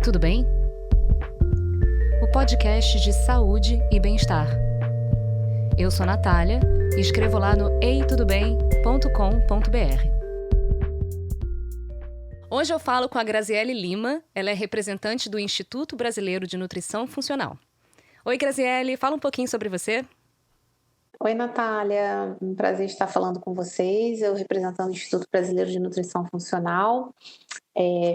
tudo bem? O podcast de saúde e bem-estar. Eu sou Natália e escrevo lá no eitudobem.com.br. Hoje eu falo com a Graziele Lima, ela é representante do Instituto Brasileiro de Nutrição Funcional. Oi, Graziele, fala um pouquinho sobre você. Oi, Natália, um prazer estar falando com vocês. Eu representando o Instituto Brasileiro de Nutrição Funcional.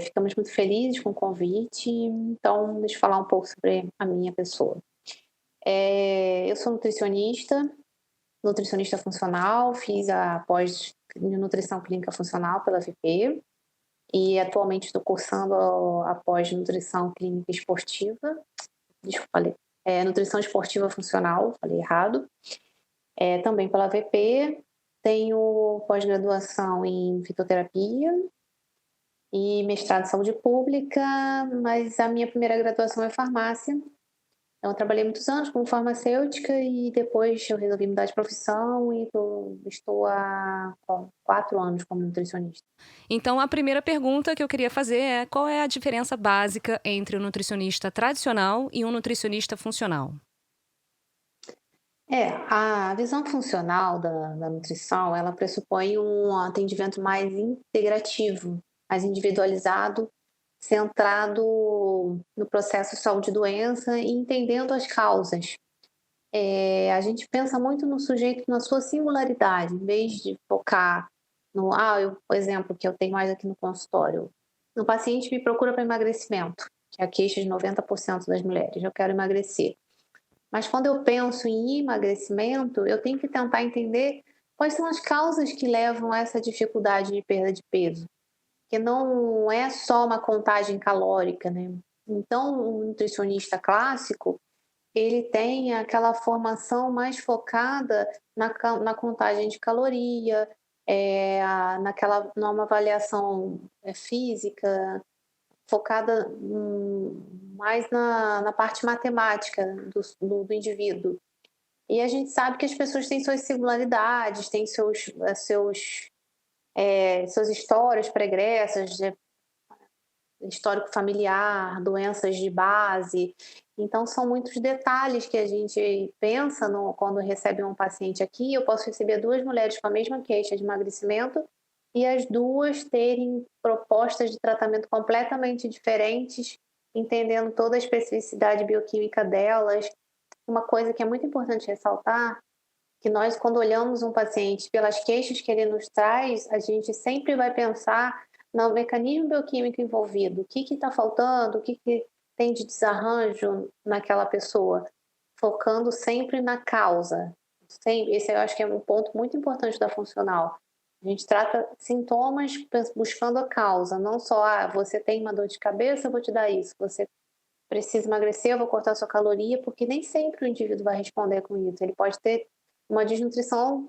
Ficamos muito felizes com o convite, então deixa eu falar um pouco sobre a minha pessoa. Eu sou nutricionista funcional, fiz a pós de nutrição clínica funcional pela VP e atualmente estou cursando a pós de nutrição clínica esportiva. Desculpa, falei. Nutrição esportiva funcional, falei errado. Também pela VP, tenho pós-graduação em fitoterapia e mestrado em saúde pública, mas a minha primeira graduação é farmácia. Então, eu trabalhei muitos anos como farmacêutica e depois eu resolvi mudar de profissão e estou há 4 anos como nutricionista. Então, a primeira pergunta que eu queria fazer é: qual é a diferença básica entre um nutricionista tradicional e um nutricionista funcional? A visão funcional da nutrição, ela pressupõe um atendimento mais integrativo, mais individualizado, centrado no processo saúde e doença e entendendo as causas. A gente pensa muito no sujeito na sua singularidade, em vez de focar no, o exemplo que eu tenho mais aqui no consultório. O paciente me procura para emagrecimento, que é a queixa de 90% das mulheres, eu quero emagrecer. Mas quando eu penso em emagrecimento, eu tenho que tentar entender quais são as causas que levam a essa dificuldade de perda de peso. Porque não é só uma contagem calórica, né? Então, o nutricionista clássico, ele tem aquela formação mais focada na contagem de caloria, numa avaliação física, focada mais na parte matemática do indivíduo. E a gente sabe que as pessoas têm suas singularidades, têm suas histórias pregressas, histórico familiar, doenças de base. Então, são muitos detalhes que a gente pensa quando recebe um paciente aqui. Eu posso receber 2 mulheres com a mesma queixa de emagrecimento e as duas terem propostas de tratamento completamente diferentes, entendendo toda a especificidade bioquímica delas. Uma coisa que é muito importante ressaltar, que nós, quando olhamos um paciente pelas queixas que ele nos traz, a gente sempre vai pensar no mecanismo bioquímico envolvido. O que está faltando, o que tem de desarranjo naquela pessoa, focando sempre na causa. Esse eu acho que é um ponto muito importante da funcional. A gente trata sintomas buscando a causa, não só, você tem uma dor de cabeça, eu vou te dar isso. Você precisa emagrecer, eu vou cortar sua caloria, porque nem sempre o indivíduo vai responder com isso. Ele pode ter uma desnutrição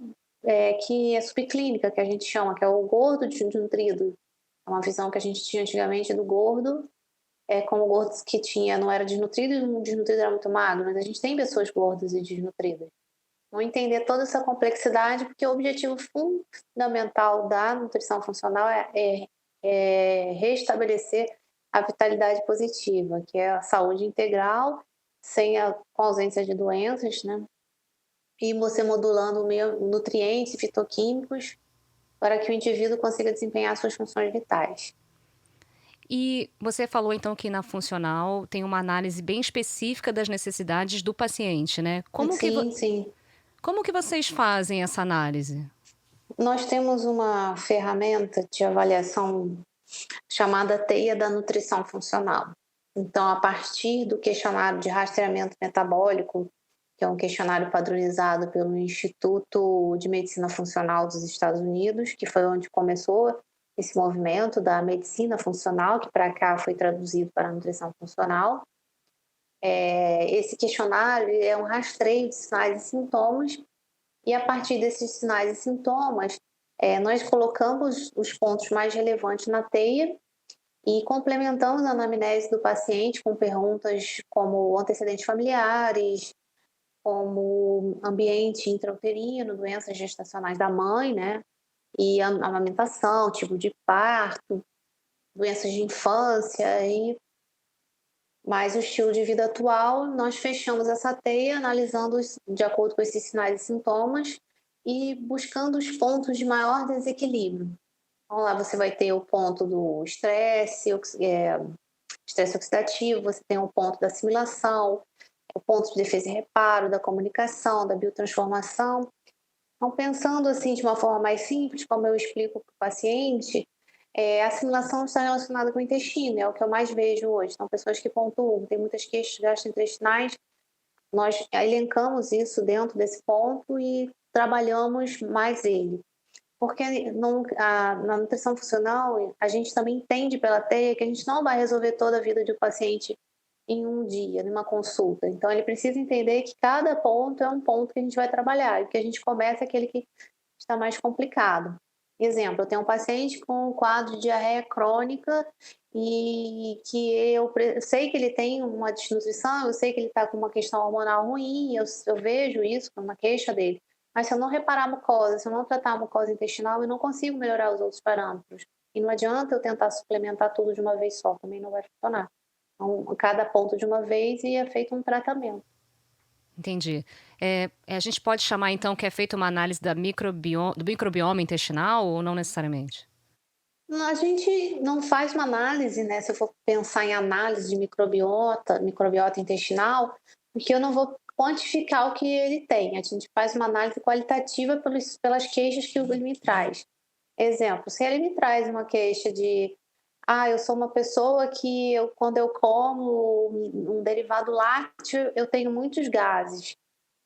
que é subclínica, que a gente chama, que é o gordo desnutrido. É uma visão que a gente tinha antigamente do gordo, como gordos que não era desnutrido e o desnutrido era muito magro, mas a gente tem pessoas gordas e desnutridas. Não entender toda essa complexidade, porque o objetivo fundamental da nutrição funcional é restabelecer a vitalidade positiva, que é a saúde integral, com ausência de doenças, né? E você modulando nutrientes e fitoquímicos para que o indivíduo consiga desempenhar suas funções vitais. E você falou então que na funcional tem uma análise bem específica das necessidades do paciente, né? Sim. Como que vocês fazem essa análise? Nós temos uma ferramenta de avaliação chamada Teia da Nutrição Funcional. Então, a partir do questionário de rastreamento metabólico, que é um questionário padronizado pelo Instituto de Medicina Funcional dos Estados Unidos, que foi onde começou esse movimento da medicina funcional, que para cá foi traduzido para a nutrição funcional. Esse questionário é um rastreio de sinais e sintomas, e a partir desses sinais e sintomas, nós colocamos os pontos mais relevantes na teia e complementamos a anamnese do paciente com perguntas como antecedentes familiares, como ambiente intrauterino, doenças gestacionais da mãe, né? E amamentação, tipo de parto, doenças de infância e Mas o estilo de vida atual, nós fechamos essa teia, analisando de acordo com esses sinais e sintomas e buscando os pontos de maior desequilíbrio. Então, lá você vai ter o ponto do estresse, estresse oxidativo, você tem o ponto da assimilação, o ponto de defesa e reparo, da comunicação, da biotransformação. Então, pensando assim de uma forma mais simples, como eu explico para o paciente, a assimilação está relacionada com o intestino, é o que eu mais vejo hoje. São pessoas que pontuam, tem muitas queixas gastrointestinais, nós elencamos isso dentro desse ponto e trabalhamos mais ele. Porque na nutrição funcional, a gente também entende pela teia que a gente não vai resolver toda a vida de um paciente em um dia, numa consulta. Então, ele precisa entender que cada ponto é um ponto que a gente vai trabalhar, e que a gente começa é aquele que está mais complicado. Exemplo, eu tenho um paciente com um quadro de diarreia crônica e que eu sei que ele tem uma desnutrição, eu sei que ele está com uma questão hormonal ruim, eu vejo isso como uma queixa dele. Mas se eu não reparar a mucosa, se eu não tratar a mucosa intestinal, eu não consigo melhorar os outros parâmetros. E não adianta eu tentar suplementar tudo de uma vez só, também não vai funcionar. Então, cada ponto de uma vez e é feito um tratamento. Entendi. A gente pode chamar então que é feita uma análise do microbioma intestinal ou não necessariamente? A gente não faz uma análise, né? Se eu for pensar em análise de microbiota intestinal, porque eu não vou quantificar o que ele tem. A gente faz uma análise qualitativa pelas queixas que ele me traz. Exemplo, se ele me traz uma queixa de eu sou uma pessoa que quando eu como um derivado lácteo, eu tenho muitos gases.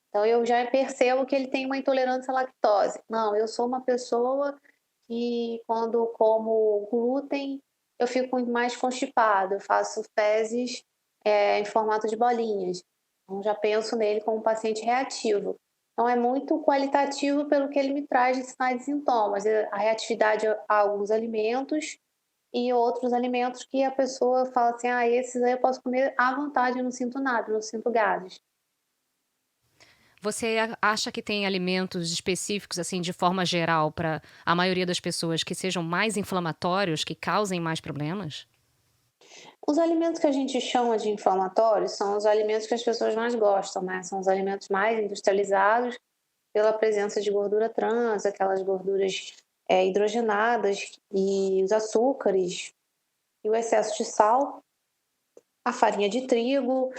Então eu já percebo que ele tem uma intolerância à lactose. Não, eu sou uma pessoa que quando como glúten, eu fico mais constipada, eu faço fezes, em formato de bolinhas. Então já penso nele como um paciente reativo. Então é muito qualitativo pelo que ele me traz de sinais e sintomas, a reatividade a alguns alimentos e outros alimentos que a pessoa fala assim: esses aí eu posso comer à vontade, eu não sinto nada, eu não sinto gases. Você acha que tem alimentos específicos, assim, de forma geral, para a maioria das pessoas que sejam mais inflamatórios, que causem mais problemas? Os alimentos que a gente chama de inflamatórios são os alimentos que as pessoas mais gostam, né? São os alimentos mais industrializados pela presença de gordura trans, aquelas gorduras hidrogenadas e os açúcares e o excesso de sal, a farinha de trigo,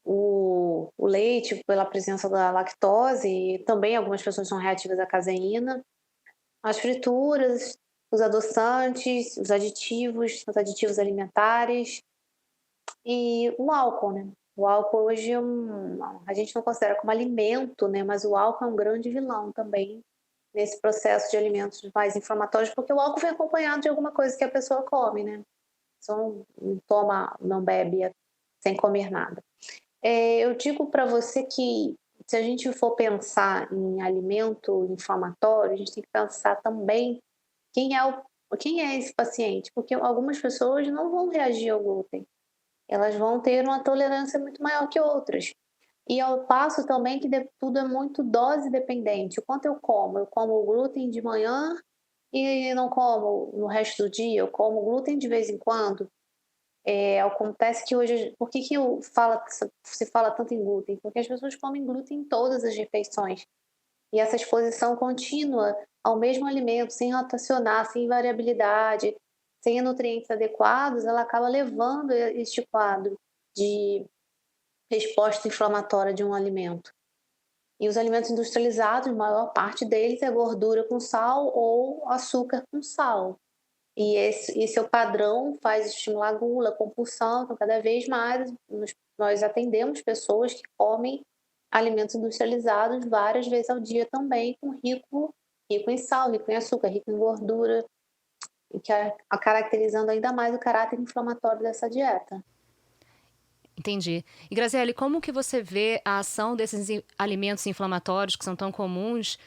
o leite pela presença da lactose e também algumas pessoas são reativas à caseína, as frituras, os adoçantes, os aditivos alimentares. E o álcool, né. O álcool hoje a gente não considera como alimento, né, mas o álcool é um grande vilão também nesse processo de alimentos mais inflamatórios, porque o álcool vem acompanhado de alguma coisa que a pessoa come, né. Só não toma, não bebe sem comer nada. Eu digo para você que se a gente for pensar em alimento inflamatório, a gente tem que pensar também quem é esse paciente, porque algumas pessoas não vão reagir ao glúten. Elas vão ter uma tolerância muito maior que outras. E ao passo também que tudo é muito dose dependente. O quanto eu como? Eu como glúten de manhã e não como no resto do dia. Eu como glúten de vez em quando. Acontece que hoje, por que se fala tanto em glúten? Porque as pessoas comem glúten em todas as refeições. E essa exposição contínua ao mesmo alimento, sem rotacionar, sem variabilidade, sem nutrientes adequados, ela acaba levando este quadro de resposta inflamatória de um alimento. E os alimentos industrializados, a maior parte deles é gordura com sal ou açúcar com sal. E esse é o padrão, faz estimular a gula, a compulsão. Então, cada vez mais nós atendemos pessoas que comem alimentos industrializados várias vezes ao dia também, rico em sal, rico em açúcar, rico em gordura, e que caracterizando ainda mais o caráter inflamatório dessa dieta. Entendi. E Graziele, como que você vê a ação desses alimentos inflamatórios que são tão comuns,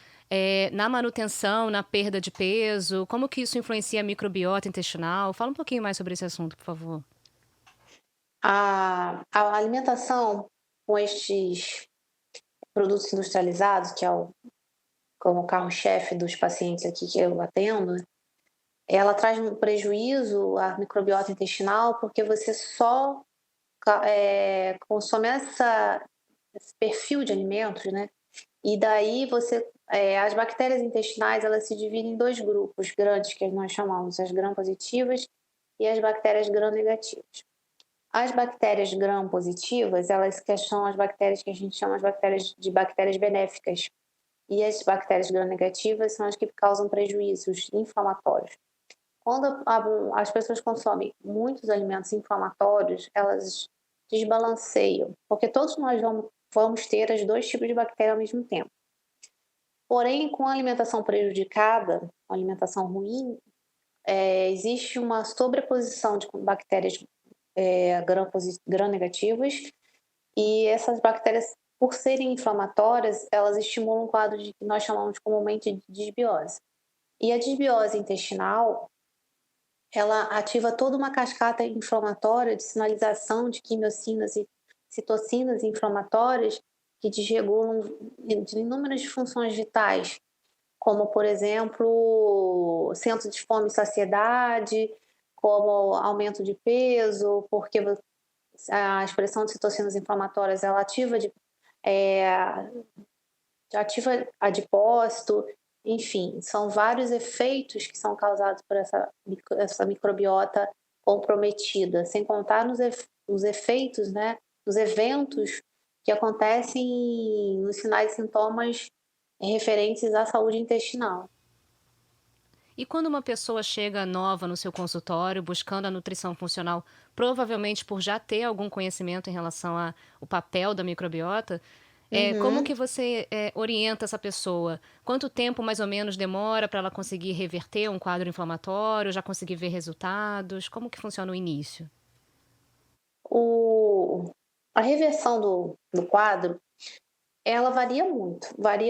na manutenção, na perda de peso? Como que isso influencia a microbiota intestinal? Fala um pouquinho mais sobre esse assunto, por favor. A alimentação com estes produtos industrializados, que é como o carro-chefe dos pacientes aqui que eu atendo, ela traz um prejuízo à microbiota intestinal porque você só consome esse perfil de alimentos, né? E daí as bactérias intestinais, elas se dividem em dois grupos grandes que nós chamamos as gram-positivas e as bactérias gram-negativas. As bactérias gram-positivas, elas que são as bactérias que a gente chama de bactérias benéficas. E as bactérias gram-negativas são as que causam prejuízos inflamatórios. Quando as pessoas consomem muitos alimentos inflamatórios, elas desbalanceiam, porque todos nós vamos ter os dois tipos de bactéria ao mesmo tempo. Porém, com a alimentação prejudicada, a alimentação ruim, existe uma sobreposição de bactérias gram-negativas, e essas bactérias, por serem inflamatórias, elas estimulam um quadro de que nós chamamos comumente de disbiose. E a disbiose intestinal, ela ativa toda uma cascata inflamatória de sinalização de quimiocinas e citocinas inflamatórias que desregulam de inúmeras funções vitais, como, por exemplo, senso de fome e saciedade, como aumento de peso, porque a expressão de citocinas inflamatórias ela ativa adipócito, enfim, são vários efeitos que são causados por essa microbiota comprometida, sem contar os efeitos, né, os eventos que acontecem nos sinais e sintomas referentes à saúde intestinal. E quando uma pessoa chega nova no seu consultório buscando a nutrição funcional, provavelmente por já ter algum conhecimento em relação ao papel da microbiota, como Uhum. que você orienta essa pessoa? Quanto tempo mais ou menos demora para ela conseguir reverter um quadro inflamatório, já conseguir ver resultados? Como que funciona o início? A reversão do quadro, ela varia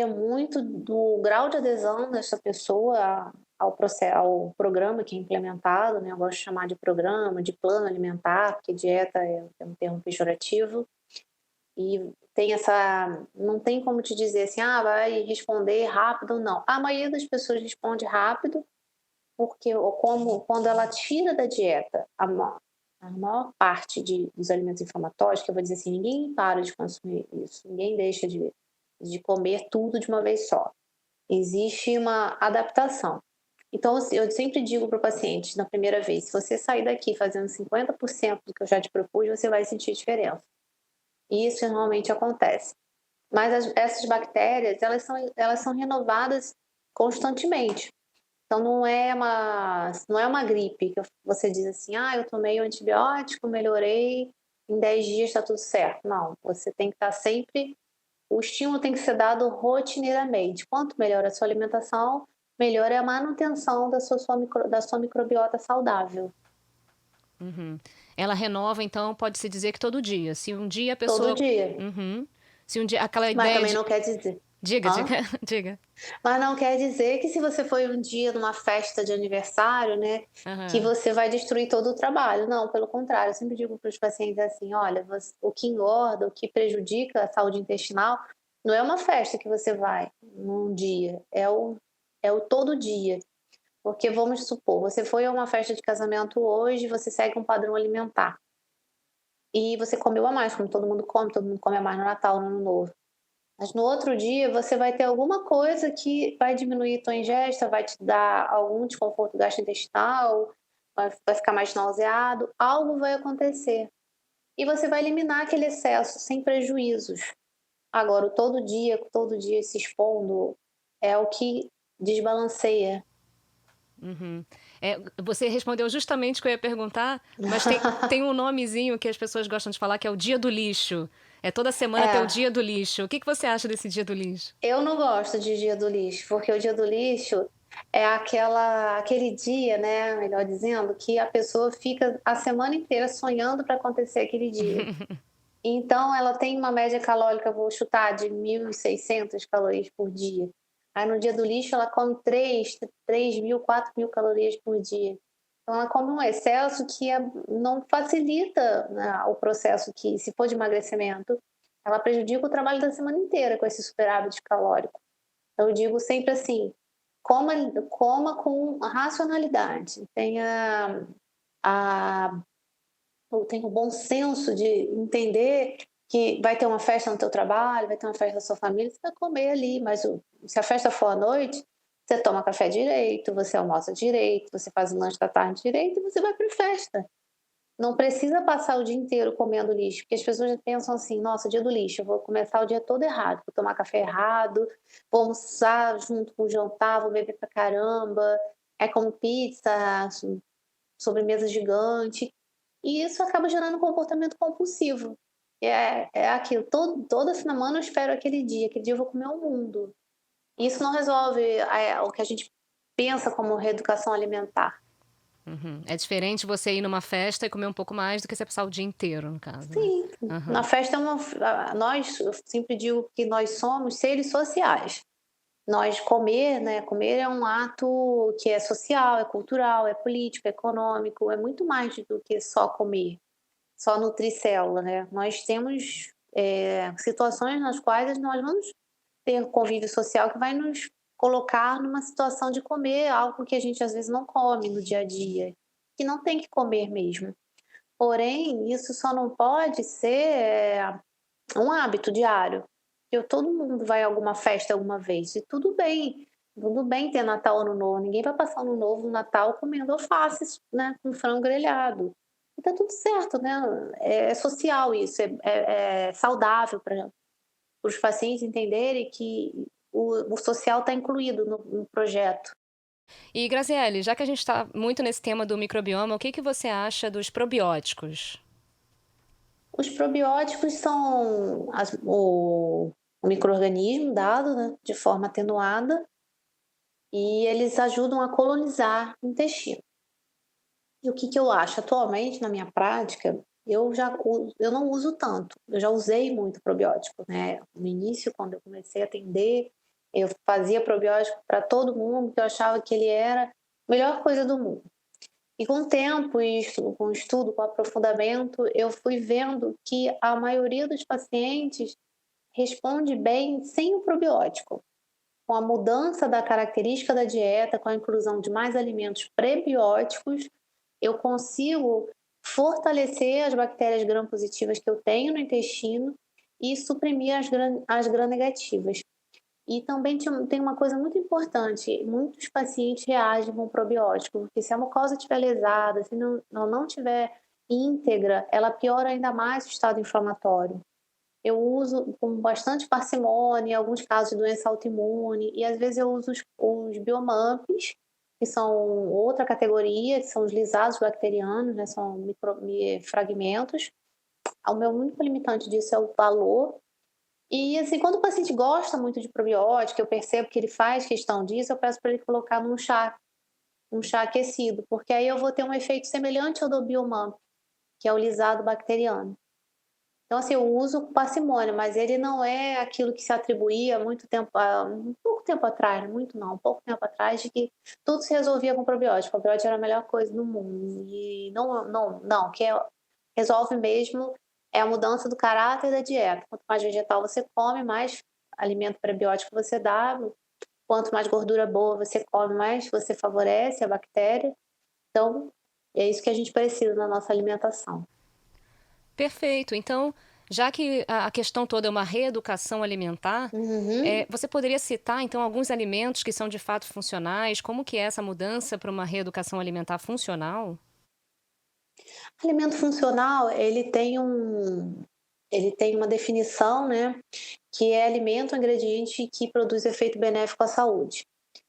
muito do grau de adesão dessa pessoa ao programa que é implementado, né? Eu gosto de chamar de programa, de plano alimentar, porque dieta é um termo pejorativo. E não tem como te dizer assim, vai responder rápido ou não. A maioria das pessoas responde rápido, porque quando ela tira da dieta a maior parte dos alimentos inflamatórios, que eu vou dizer assim, ninguém para de consumir isso, ninguém deixa de comer tudo de uma vez só. Existe uma adaptação. Então, assim, eu sempre digo para o paciente, na primeira vez, se você sair daqui fazendo 50% do que eu já te propus, você vai sentir diferença. E isso normalmente acontece. Mas essas bactérias, elas são renovadas constantemente. Então não é uma gripe que você diz assim, eu tomei o antibiótico, melhorei, em 10 dias está tudo certo. Não, você tem que estar sempre, o estímulo tem que ser dado rotineiramente. Quanto melhor a sua alimentação, melhor é a manutenção da sua microbiota saudável, Uhum. Ela renova, então, pode-se dizer que todo dia. Se um dia a todo pessoa. dia. Uhum. Se um dia. Aquela Mas ideia também de. não quer dizer. Diga, Hã? diga, diga. Mas não quer dizer que se você foi um dia numa festa de aniversário, né, que Aham. você vai destruir todo o trabalho. Não, pelo contrário, eu sempre digo para os pacientes assim: olha, o que engorda, o que prejudica a saúde intestinal, não é uma festa que você vai num dia, é o todo dia. Porque vamos supor, você foi a uma festa de casamento hoje, você segue um padrão alimentar. E você comeu a mais, como todo mundo come a mais no Natal, no Ano Novo. Mas no outro dia você vai ter alguma coisa que vai diminuir tua ingesta, vai te dar algum desconforto gastrointestinal, vai ficar mais nauseado, algo vai acontecer. E você vai eliminar aquele excesso sem prejuízos. Agora, o todo dia se expondo, é o que desbalanceia. Uhum. Você respondeu justamente o que eu ia perguntar, mas tem um nomezinho que as pessoas gostam de falar que é o dia do lixo. É toda semana ter o É, dia do lixo. O que que você acha desse dia do lixo? eu não gosto de dia do lixo, porque o dia do lixo é aquele dia, né, melhor dizendo, que a pessoa fica a semana inteira sonhando para acontecer aquele dia. Então ela tem uma média calórica, vou chutar, de 1.600 calorias por dia. Aí no dia do lixo ela come 3.000, 4.000 calorias por dia. Então ela come um excesso que não facilita, né, o processo que, se for de emagrecimento, ela prejudica o trabalho da semana inteira com esse superávit calórico. Então eu digo sempre assim, coma, coma com racionalidade, tenha a ou tem o bom senso de entender que vai ter uma festa no teu trabalho, vai ter uma festa na sua família, você vai comer ali, mas se a festa for à noite, você toma café direito, você almoça direito, você faz o lanche da tarde direito e você vai para a festa. Não precisa passar o dia inteiro comendo lixo, porque as pessoas pensam assim: "Nossa, dia do lixo, eu vou começar o dia todo errado, vou tomar café errado, vou almoçar junto com o jantar, vou beber pra caramba, aí como pizza, sobremesa gigante", e isso acaba gerando um comportamento compulsivo. É aquilo, toda semana eu espero aquele dia eu vou comer o mundo. Isso não resolve, o que a gente pensa como reeducação alimentar. Uhum. É diferente você ir numa festa e comer um pouco mais do que você passar o dia inteiro, no caso, né? Sim, na Aham. festa é uma nós eu sempre digo que nós somos seres sociais. Nós comer, né, comer é um ato que é social, é cultural, é político, é econômico, é muito mais do que só comer, só nutrir célula, né. Nós temos, situações nas quais nós vamos ter convívio social que vai nos colocar numa situação de comer algo que a gente às vezes não come no dia a dia, que não tem que comer mesmo. Porém, isso só não pode ser, um hábito diário. Eu todo mundo vai a alguma festa alguma vez, e tudo bem ter Natal, Ano Novo, ninguém vai passar Ano Novo, Natal comendo alface, né, com frango grelhado. E tá tudo certo, né, é social isso, é saudável para os pacientes entenderem que o social está incluído no projeto. E Graziele, já que a gente está muito nesse tema do microbioma, o que que você acha dos probióticos? Os probióticos são o micro-organismo dado, né, de forma atenuada, e eles ajudam a colonizar o intestino. E o que eu acho? Atualmente, na minha prática, eu não uso tanto, eu já usei muito probiótico, né. No início, quando eu comecei a atender, eu fazia probiótico para todo mundo, porque eu achava que ele era a melhor coisa do mundo. E com o tempo e com o estudo, com o aprofundamento, eu fui vendo que a maioria dos pacientes responde bem sem o probiótico. Com a mudança da característica da dieta, com a inclusão de mais alimentos prebióticos, eu consigo fortalecer as bactérias gram-positivas que eu tenho no intestino e suprimir as gram-negativas. E também tem uma coisa muito importante, muitos pacientes reagem com probiótico, porque se a mucosa estiver lesada, se não tiver íntegra, ela piora ainda mais o estado inflamatório. Eu uso com bastante parcimônia, em alguns casos de doença autoimune, e às vezes eu uso os biomamps, que são outra categoria, que são os lisados bacterianos, né, são fragmentos. O meu único limitante disso é o valor. E assim, quando o paciente gosta muito de probiótico, eu percebo que ele faz questão disso, eu peço para ele colocar num chá, um chá aquecido, porque aí eu vou ter um efeito semelhante ao do biomamp, que é o lisado bacteriano. Então, assim, eu uso com parcimônia, mas ele não é aquilo que se atribuía muito tempo, um pouco tempo atrás, muito não, um pouco tempo atrás, de que tudo se resolvia com probiótico. O probiótico era a melhor coisa do mundo. E não, resolve mesmo é a mudança do caráter da dieta. Quanto mais vegetal você come, mais alimento prebiótico você dá. Quanto mais gordura boa você come, mais você favorece a bactéria. Então, é isso que a gente precisa na nossa alimentação. Perfeito. Então, já que a questão toda é uma reeducação alimentar, Uhum. você poderia citar, então, alguns alimentos que são de fato funcionais? Como que é essa mudança para uma reeducação alimentar funcional? Alimento funcional, ele tem uma definição, né, que é alimento ou ingrediente que produz efeito benéfico à saúde,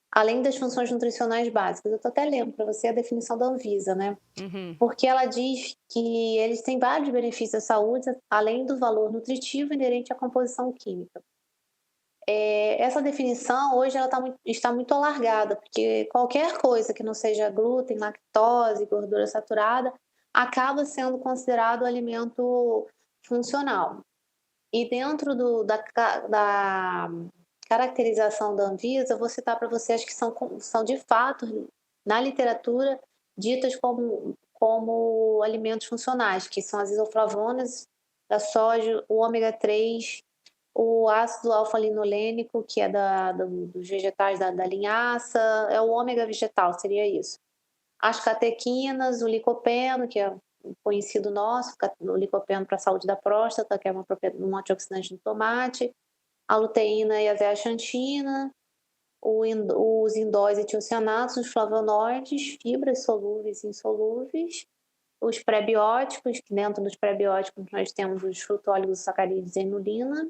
além das funções nutricionais básicas. Eu estou até lendo para você a definição da Anvisa, né, Uhum. porque ela diz que eles têm vários benefícios à saúde, além do valor nutritivo inerente à composição química. Essa definição hoje ela está muito alargada, porque qualquer coisa que não seja glúten, lactose, gordura saturada, acaba sendo considerado alimento funcional. E dentro da caracterização da Anvisa, eu vou citar para você as que são de fato, na literatura, ditas como alimentos funcionais, que são as isoflavonas da soja, o ômega 3, o ácido alfa-linolênico, que é dos vegetais da linhaça, é o ômega vegetal, seria isso. As catequinas, o licopeno, que é conhecido nosso, o licopeno para a saúde da próstata, que é um antioxidante do tomate, a luteína e a zeaxantina, os indóis e tiocianatos, os flavonoides, fibras solúveis e insolúveis, os prebióticos, que dentro dos prebióticos nós temos os frutóligos, sacarídeos e a inulina,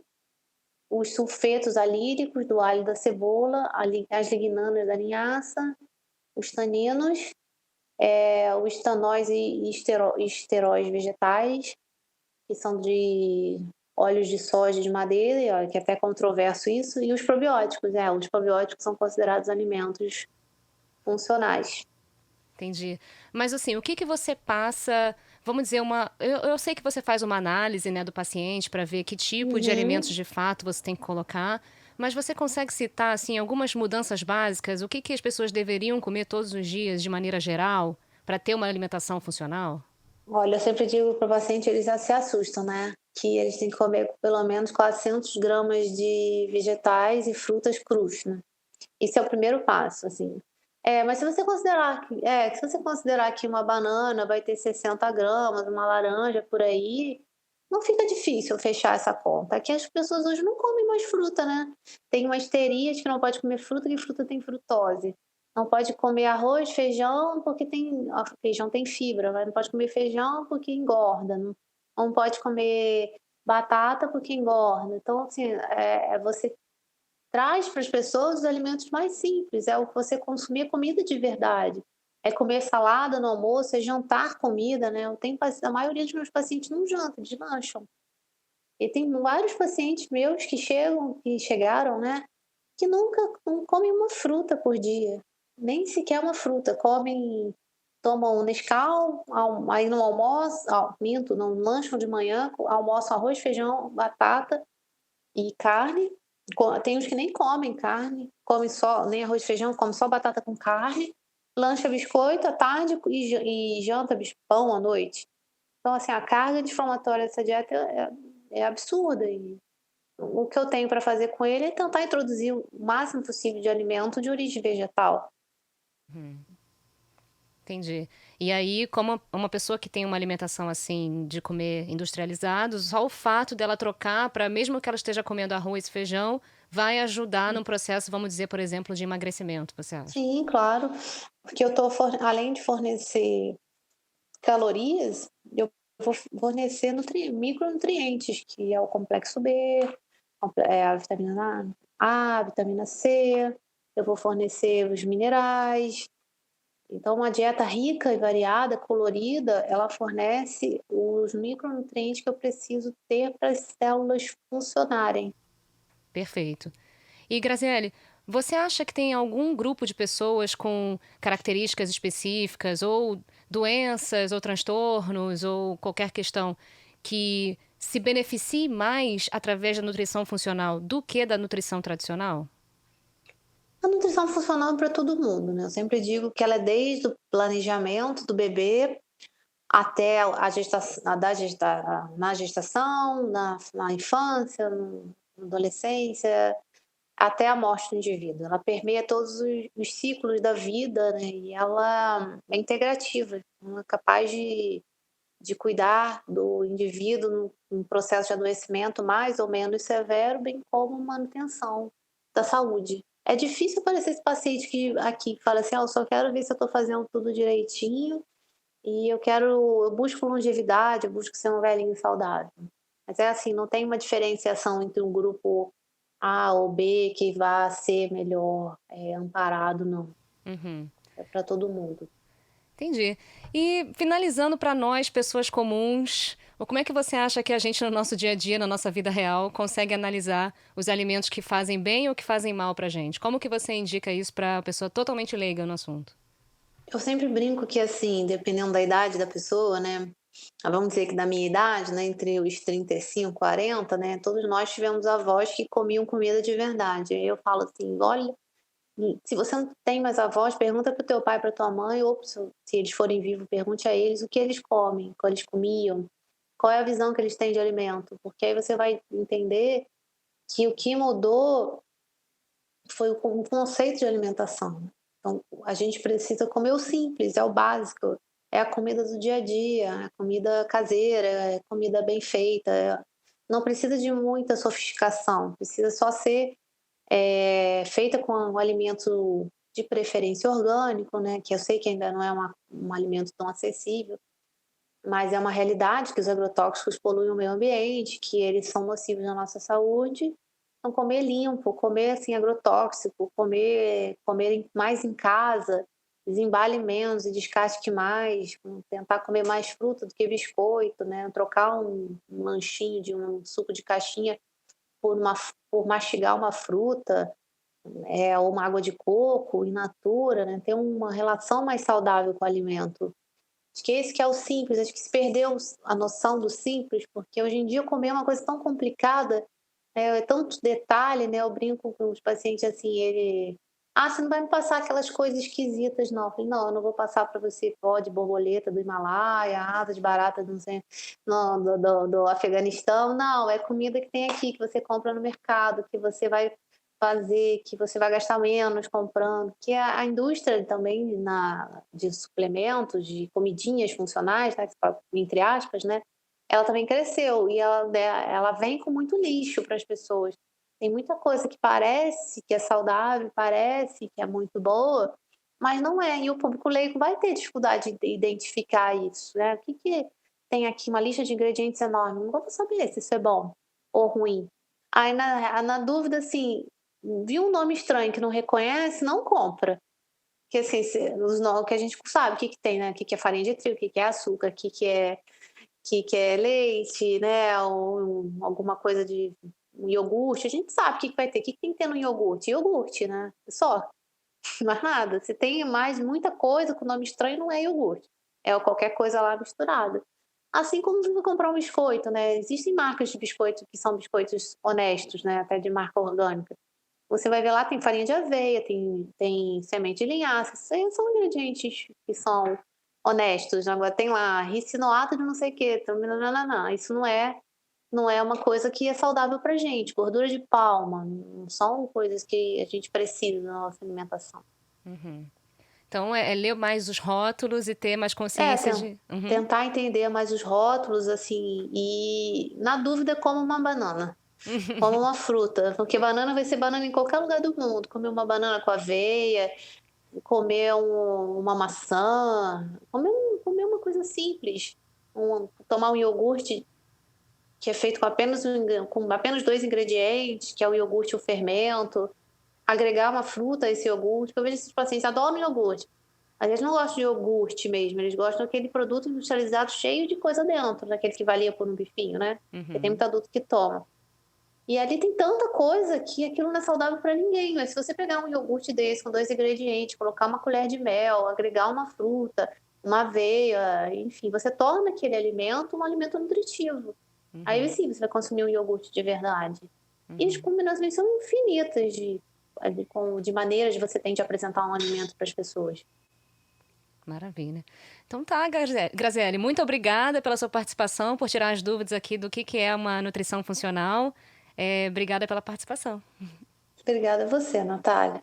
os sulfetos alílicos do alho e da cebola, as lignanas da linhaça, os taninos, os estanóis e esteróis vegetais, que são de óleos de soja e de madeira, que é até controverso isso, e os probióticos. Os probióticos são considerados alimentos funcionais. Entendi. Mas assim, o que que você passa, vamos dizer, eu sei que você faz uma análise, né, do paciente para ver que tipo de alimentos Uhum. de fato você tem que colocar, mas você consegue citar, assim, algumas mudanças básicas? O que que as pessoas deveriam comer todos os dias de maneira geral para ter uma alimentação funcional? Olha, eu sempre digo para o paciente, eles já se assustam, né? Que eles têm que comer pelo menos 400 gramas de vegetais e frutas crus, né? Esse é o primeiro passo, assim. Mas se você considerar que uma banana vai ter 60 gramas, uma laranja por aí, não fica difícil fechar essa conta. Aqui as pessoas hoje não comem mais fruta, né? Tem uma histeria de que não pode comer fruta, que fruta tem frutose. Não pode comer arroz, feijão, porque feijão tem fibra, mas não pode comer feijão porque engorda. Não pode comer batata porque engorda. Então, assim, você traz para as pessoas os alimentos mais simples, é o você consumir comida de verdade, é comer salada no almoço, é jantar comida, né. Eu tenho a maioria dos meus pacientes não janta, eles lancham. E tem vários pacientes meus que chegaram, né, que nunca não comem uma fruta por dia, nem sequer uma fruta, tomam um Nescau, aí no almoço minto, não lancham de manhã, almoçam arroz, feijão, batata e carne. Tem uns que nem comem carne, come só nem arroz e feijão, come só batata com carne, lancha biscoito à tarde e janta pão à noite. Então, assim, a carga inflamatória dessa dieta é absurda e o que eu tenho para fazer com ele é tentar introduzir o máximo possível de alimento de origem vegetal. Uhum. Entendi. E aí, como uma pessoa que tem uma alimentação, assim, de comer industrializado, só o fato dela trocar para mesmo que ela esteja comendo arroz e feijão, vai ajudar num processo, vamos dizer, por exemplo, de emagrecimento, você acha? Sim, claro, porque eu tô além de fornecer calorias, eu vou fornecer micronutrientes, que é o complexo B, a vitamina A, a vitamina C, eu vou fornecer os minerais. Então, uma dieta rica e variada, colorida, ela fornece os micronutrientes que eu preciso ter para as células funcionarem. Perfeito. E Graziele, você acha que tem algum grupo de pessoas com características específicas, ou doenças, ou transtornos, ou qualquer questão, que se beneficie mais através da nutrição funcional do que da nutrição tradicional? A nutrição funcional é para todo mundo, né? Eu sempre digo que ela é desde o planejamento do bebê até a gestação, na gestação, na infância, na adolescência, até a morte do indivíduo. Ela permeia todos os ciclos da vida, né? E ela é integrativa, ela é capaz de cuidar do indivíduo num processo de adoecimento mais ou menos severo, bem como manutenção da saúde. É difícil aparecer esse paciente que fala assim: "Ah, eu só quero ver se eu estou fazendo tudo direitinho e eu busco longevidade, eu busco ser um velhinho saudável". Mas é assim, não tem uma diferenciação entre um grupo A ou B que vá ser melhor, amparado, não. Uhum. É para todo mundo. Entendi. E finalizando para nós, pessoas comuns, como é que você acha que a gente no nosso dia a dia, na nossa vida real, consegue analisar os alimentos que fazem bem ou que fazem mal pra gente? Como que você indica isso pra pessoa totalmente leiga no assunto? Eu sempre brinco que, assim, dependendo da idade da pessoa, né, vamos dizer que da minha idade, né, entre os 35 e 40, né, todos nós tivemos avós que comiam comida de verdade. Aí eu falo assim: "Olha, se você não tem mais avós, pergunta para o teu pai, para tua mãe, ou se eles forem vivos, pergunte a eles o que eles comem, o que eles comiam, qual é a visão que eles têm de alimento", porque aí você vai entender que o que mudou foi o conceito de alimentação, né. Então, a gente precisa comer o simples, é o básico. é a comida do dia a dia, é comida caseira, é comida bem feita, não precisa de muita sofisticação, precisa só ser, feita com um alimento de preferência orgânico, né, que eu sei que ainda não é um alimento tão acessível, mas é uma realidade que os agrotóxicos poluem o meio ambiente, que eles são nocivos à nossa saúde. Então comer limpo, comer sem agrotóxico, comer mais em casa, desembale menos e descasque mais, tentar comer mais fruta do que biscoito, né, trocar um lanchinho de um suco de caixinha por mastigar uma fruta, ou uma água de coco in natura, né, ter uma relação mais saudável com o alimento. Acho que esse que é o simples, acho que se perdeu a noção do simples, porque hoje em dia comer é uma coisa tão complicada, é tanto detalhe, né, eu brinco com os pacientes assim, você não vai me passar aquelas coisas esquisitas não", eu falei: "Não, eu não vou passar para você pó de borboleta do Himalaia, asa de barata do não sei não, do Afeganistão, não, é comida que tem aqui, que você compra no mercado, que você vai fazer, que você vai gastar menos comprando", que a indústria também de suplementos, de comidinhas funcionais, tá, entre aspas, né, ela também cresceu e ela vem com muito lixo para as pessoas. Tem muita coisa que parece que é saudável, parece que é muito boa, mas não é, e o público leigo vai ter dificuldade de identificar isso, né. O que que tem aqui uma lista de ingredientes enorme, não vou saber se isso é bom ou ruim. Aí na dúvida, assim, viu um nome estranho que não reconhece, não compra. Porque assim, o que a gente sabe o que que tem, né, o que que é farinha de trigo, o que que é açúcar, o que que é leite, né, ou alguma coisa de um iogurte, a gente sabe o que que vai ter. O que que tem que ter no iogurte? Iogurte, né, só, mais nada. Se tem mais muita coisa com nome estranho, não é iogurte, é qualquer coisa lá misturada. Assim como você vai comprar um biscoito, né, existem marcas de biscoito que são biscoitos honestos, né, até de marca orgânica. Você vai ver lá, tem farinha de aveia, tem semente de linhaça, isso aí são ingredientes que são honestos. Agora tem lá ricinoato de não sei o quê, nã isso não é uma coisa que é saudável pra gente. Gordura de palma, não são coisas que a gente precisa na nossa alimentação. Uhum. Então é ler mais os rótulos e ter mais É, consciência de uhum. tentar entender mais os rótulos, assim, e na dúvida como uma banana. Como uma fruta, porque banana vai ser banana em qualquer lugar do mundo. Comer uma banana com aveia, comer uma maçã, comer uma coisa simples, tomar um iogurte que é feito com apenas 2 ingredientes, que é o iogurte e o fermento, agregar uma fruta a esse iogurte, porque eu vejo esses pacientes adoram iogurte, mas eles não gostam de iogurte mesmo, eles gostam daquele produto industrializado cheio de coisa dentro, daquele que valia por um bifinho, né, porque tem Uhum. muito adulto que toma. E ali tem tanta coisa que aquilo não é saudável para ninguém, mas se você pegar um iogurte desse com 2 ingredientes, colocar uma colher de mel, agregar uma fruta, uma aveia, enfim, você torna aquele alimento um alimento nutritivo. Aí Uhum. sim, você vai consumir um iogurte de verdade. E as Uhum. combinações são infinitas de maneiras que você tem de apresentar um alimento para as pessoas. Maravilha. Então tá, Graziele, muito obrigada pela sua participação, por tirar as dúvidas aqui do que é uma nutrição funcional. Obrigada pela participação. Obrigada a você, Natália.